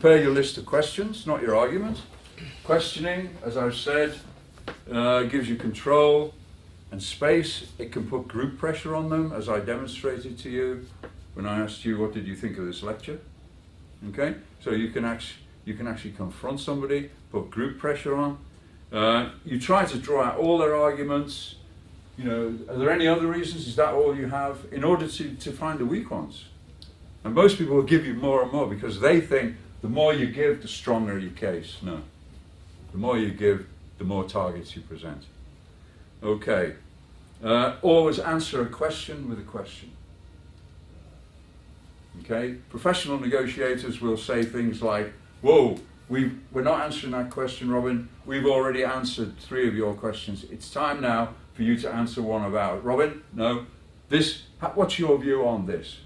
prepare your list of questions, not your argument. Questioning, as I've said, gives you control and space. It can put group pressure on them, as I demonstrated to you when I asked you, what did you think of this lecture? Okay, so you can actually confront somebody, put group pressure on. You try to draw out all their arguments. You know, are there any other reasons? Is that all you have? In order to find the weak ones. And most people will give you more and more because they think the more you give, the stronger your case. No. The more you give, the more targets you present. Okay. Always answer a question with a question. Okay. Professional negotiators will say things like, whoa, we're not answering that question, Robin. We've already answered 3 of your questions. It's time now for you to answer one of ours. Robin, no. What's your view on this?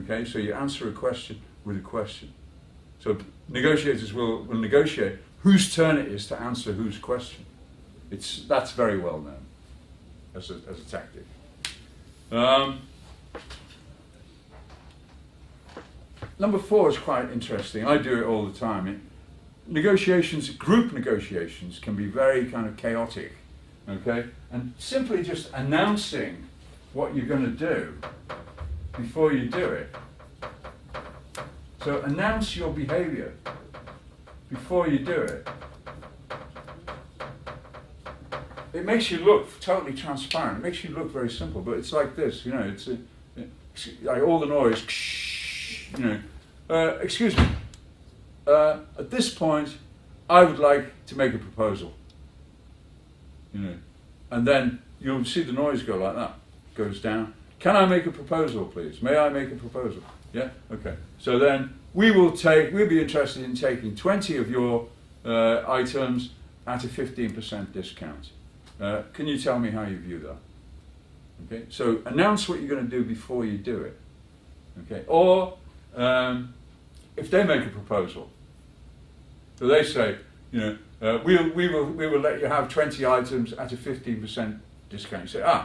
Okay, so you answer a question with a question. So negotiators will negotiate whose turn it is to answer whose question. That's very well known as a tactic. Number 4 is quite interesting. I do it all the time. Negotiations, group negotiations, can be very kind of chaotic. Okay, and simply just announcing what you're going to do before you do it. So announce your behavior before you do it. It makes you look totally transparent. It makes you look very simple, but it's like this, you know, it's like all the noise, you know. Excuse me, at this point, I would like to make a proposal. You know, and then you'll see the noise go like that, goes down. Can I make a proposal, please? May I make a proposal? Yeah? Okay. So then we'll be interested in taking 20 of your items at a 15% discount. Can you tell me how you view that? Okay. So announce what you're going to do before you do it. Okay. Or if they make a proposal, so they say, you know, we will let you have 20 items at a 15% discount. You say,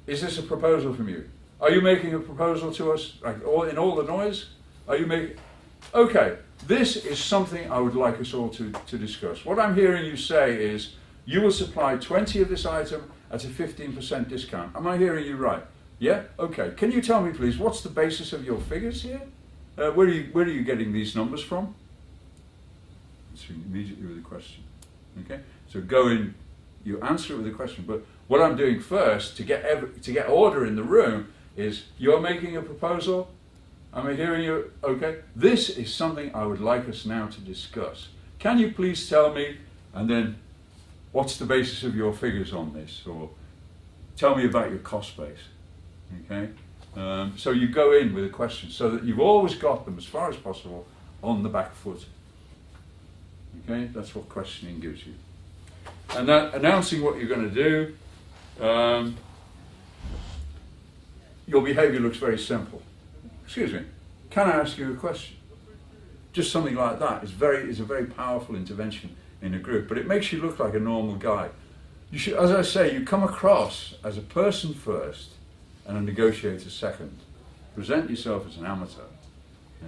is this a proposal from you? Are you making a proposal to us, like in all the noise? Are you making? Okay, this is something I would like us all to discuss. What I'm hearing you say is, you will supply 20 of this item at a 15% discount. Am I hearing you right? Yeah? Okay. Can you tell me, please, what's the basis of your figures here? Where are you getting these numbers from? Immediately with a question. Okay, so go in, you answer it with a question. But what I'm doing first to get order in the room is, you're making a proposal. Am I hearing you? Okay, this is something I would like us now to discuss. Can you please tell me? And then, what's the basis of your figures on this? Or tell me about your cost base. Okay, so you go in with a question so that you've always got them as far as possible on the back foot. Okay, that's what questioning gives you. And that announcing what you're going to do, your behavior looks very simple. Excuse me, can I ask you a question? Just something like that is a very powerful intervention in a group, but it makes you look like a normal guy. You should, as I say, you come across as a person first and a negotiator second. Present yourself as an amateur.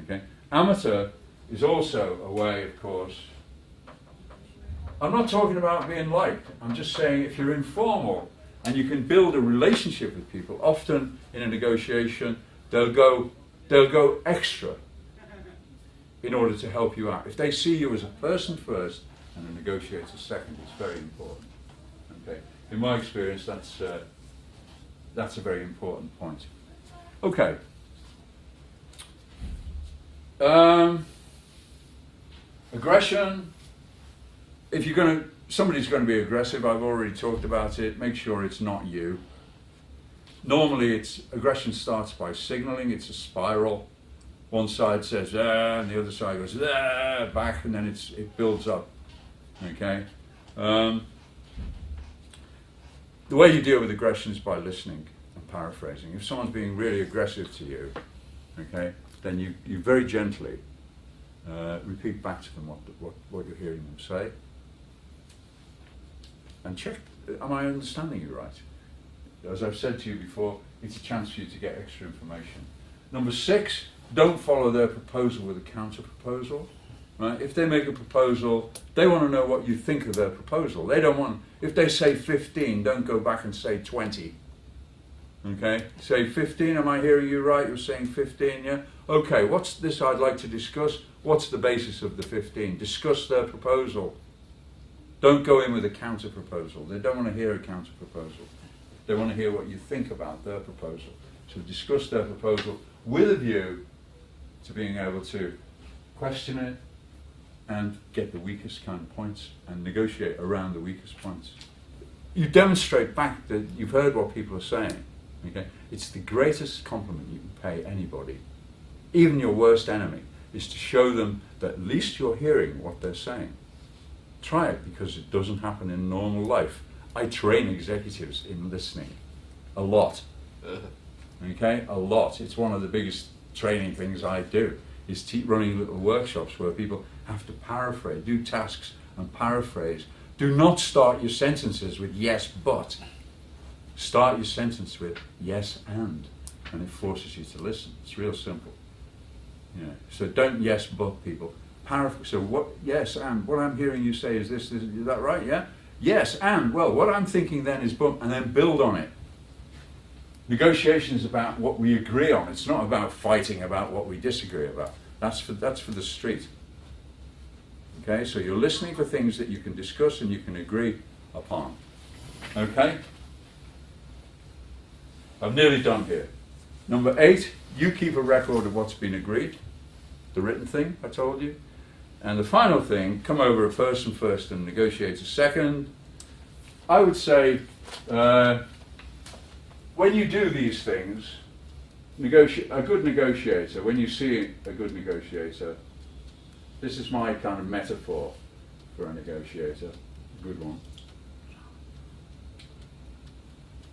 Okay, amateur is also a way, of course. I'm not talking about being liked. I'm just saying, if you're informal and you can build a relationship with people, often in a negotiation, they'll go extra in order to help you out. If they see you as a person first and a negotiator second, it's very important. Okay. In my experience, that's a very important point. Okay. Aggression. If somebody's going to be aggressive, I've already talked about it, make sure it's not you. Normally aggression starts by signaling, it's a spiral. One side says, and the other side goes, back, and then it builds up. Okay? The way you deal with aggression is by listening and paraphrasing. If someone's being really aggressive to you, okay, then you very gently repeat back to them what you're hearing them say. And check, am I understanding you right? As I've said to you before, it's a chance for you to get extra information. Number 6, don't follow their proposal with a counter proposal. Right? If they make a proposal, they want to know what you think of their proposal. They don't want, if they say 15, don't go back and say 20. Okay? Say 15, am I hearing you right? You're saying 15, yeah? Okay, what's this I'd like to discuss? What's the basis of the 15? Discuss their proposal. Don't go in with a counter proposal. They don't want to hear a counter proposal. They want to hear what you think about their proposal. So discuss their proposal with a view to being able to question it and get the weakest kind of points and negotiate around the weakest points. You demonstrate back that you've heard what people are saying. Okay? It's the greatest compliment you can pay anybody, even your worst enemy, is to show them that at least you're hearing what they're saying. Try it, because it doesn't happen in normal life. I train executives in listening a lot. Okay, a lot. It's one of the biggest training things I do, is running little workshops where people have to paraphrase, do tasks and paraphrase. Do not start your sentences with yes, but. Start your sentence with yes, and it forces you to listen. It's real simple. You know, so don't yes, but people. So what? Yes, and what I'm hearing you say is this. Is that right? Yeah. Yes, and well, what I'm thinking then is but, and then build on it. Negotiation is about what we agree on. It's not about fighting about what we disagree about. That's for the street. Okay, so you're listening for things that you can discuss and you can agree upon. Okay? I'm nearly done here. Number 8, you keep a record of what's been agreed, the written thing I told you. And the final thing, come over a person first and negotiate a second. I would say, when you do these things, a good negotiator, when you see a good negotiator, this is my kind of metaphor for a negotiator, a good one.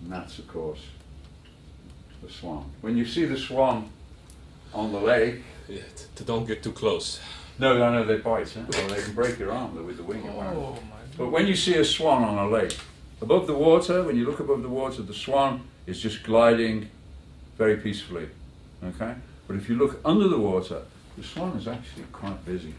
And that's, of course, the swan. When you see the swan on the lake... Yeah, don't get too close. No, they bite, huh? Or they can break your arm with the wing. Oh, but when you see a swan on a lake, above the water, when you look above the water, the swan is just gliding very peacefully, okay? But if you look under the water, the swan is actually quite busy.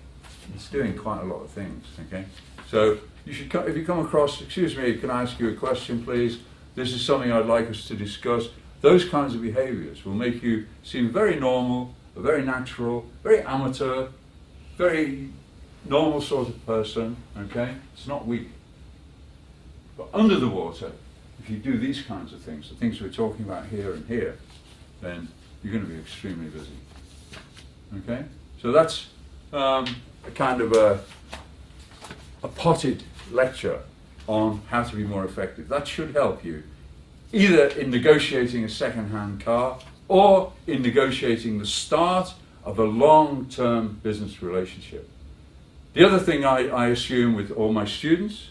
It's doing quite a lot of things, okay? So you should, if you come across, excuse me, can I ask you a question, please? This is something I'd like us to discuss. Those kinds of behaviors will make you seem very normal, very natural, very amateur, very normal sort of person, okay? It's not weak. But under the water, if you do these kinds of things, the things we're talking about here and here, then you're going to be extremely busy. Okay? So that's a kind of a potted lecture on how to be more effective. That should help you, either in negotiating a second-hand car or in negotiating the start of a long-term business relationship. The other thing I assume with all my students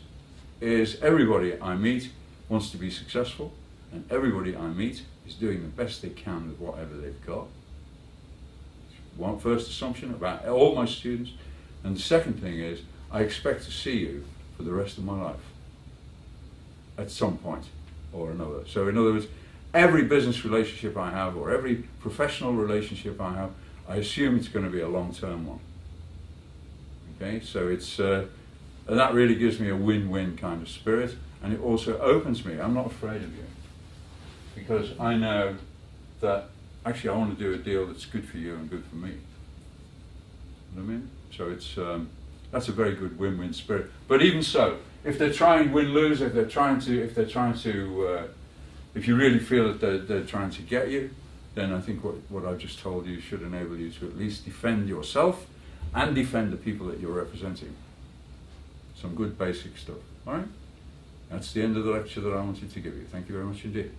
is everybody I meet wants to be successful, and everybody I meet is doing the best they can with whatever they've got. One first assumption about all my students. And the second thing is, I expect to see you for the rest of my life at some point or another. So in other words, every business relationship I have or every professional relationship I have, I assume it's going to be a long-term one. Okay, so it's, and that really gives me a win-win kind of spirit, and it also opens me. I'm not afraid of you, because I know that actually I want to do a deal that's good for you and good for me. You know what I mean? So it's, that's a very good win-win spirit. But even so, if they're trying win-lose, if you really feel that they're trying to get you, then I think what I've just told you should enable you to at least defend yourself and defend the people that you're representing. Some good basic stuff. All right? That's the end of the lecture that I wanted to give you. Thank you very much indeed.